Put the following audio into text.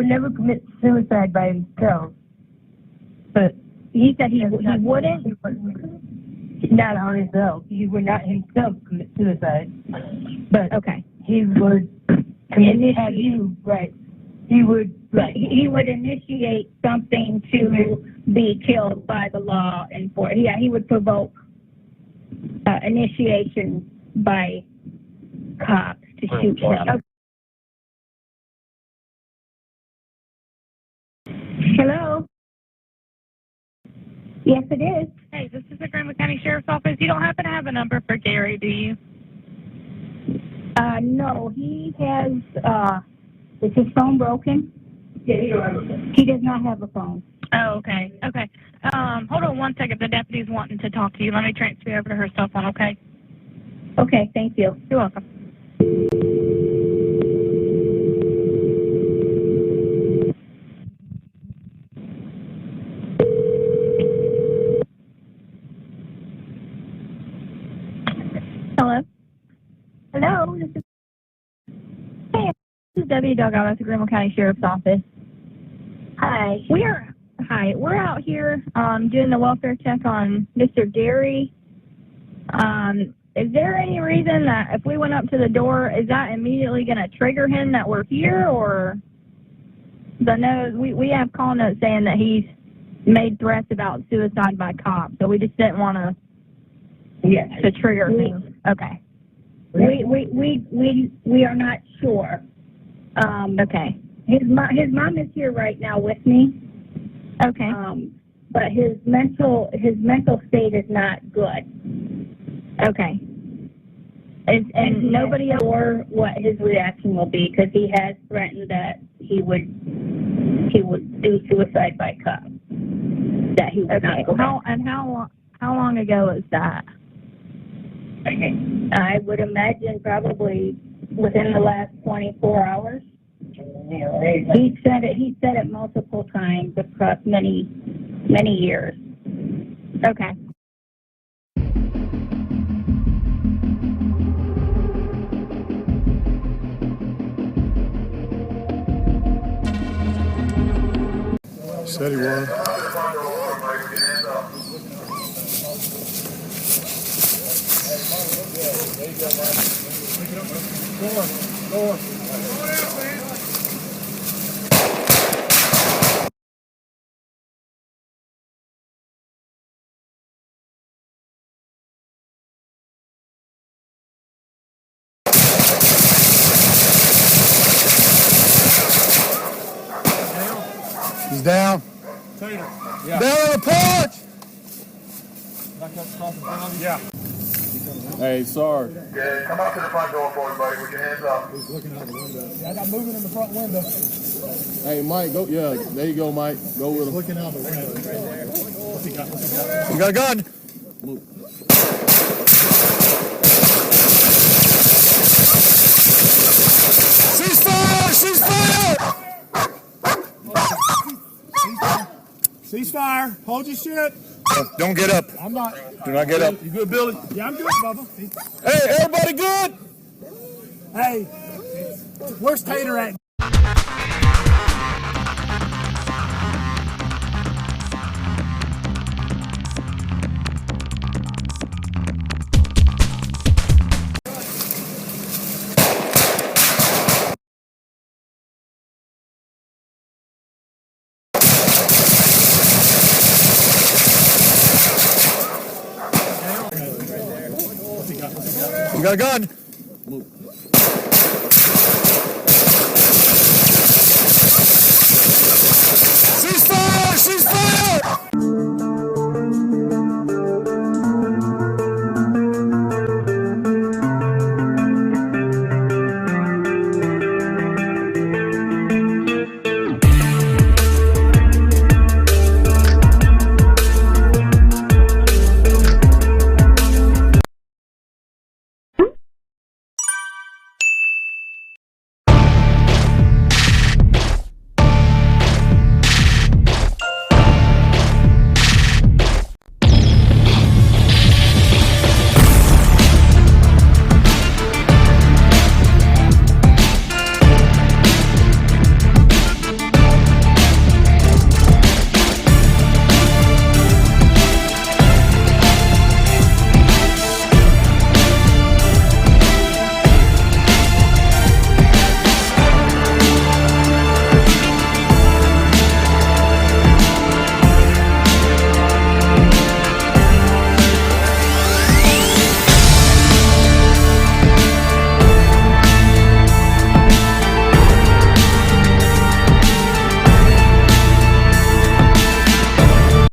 would never commit suicide by himself. But he said he wouldn't? Not on himself. He would not himself commit suicide. But okay. He would have you, right. He would, right. He would initiate something to be killed by the law enforcement. Yeah, he would provoke initiation by cops to shoot him. Okay. Hello? Yes, it is. Hey, this is the Greenwood County Sheriff's Office. You don't happen to have a number for Gary, do you? No, he has, is his phone broken? Yeah, he don't have a phone. He does not have a phone. Oh, okay. Okay. Hold on one second. The deputy's wanting to talk to you. Let me transfer you over to her cell phone, okay? Okay, thank you. You're welcome. Hello? Hello? Hey, this is Debbie Duggar at the Greenwood County Sheriff's Office. Hi. We're out here doing the welfare check on Mr. Gary. Is there any reason that if we went up to the door, is that immediately going to trigger him that we're here, or? I know we have call notes saying that he's made threats about suicide by cops, so we just didn't want to trigger things. Okay. We are not sure. Okay. His mom is here right now with me. Okay. But his mental state is not good. Okay. And nobody else sure what his reaction will be, because he has threatened that he would do suicide by cops. That he would not go back. How long ago was that? I would imagine probably within the last 24 hours. He said it multiple times across many years. Okay. Said he was. Go on. He's down. Tater. Yeah. Down on the porch! Back up across the front of you? Yeah. Hey, sorry. Yeah, come out to the front door for me, buddy, with your hands up. He's looking out the window. Yeah, I got moving in the front window. Hey, Mike, go. Yeah, there you go, Mike. Go with him. Looking out the window. What's he got? You got a gun? Move. Ceasefire! Ceasefire. Hold your shit. Don't get up. I'm not. Do not get up. You good, Billy? Yeah, I'm good, Bubba. Hey, everybody good? Hey, where's Tater at? You got a gun? Move. Ceasefire! Ceasefire!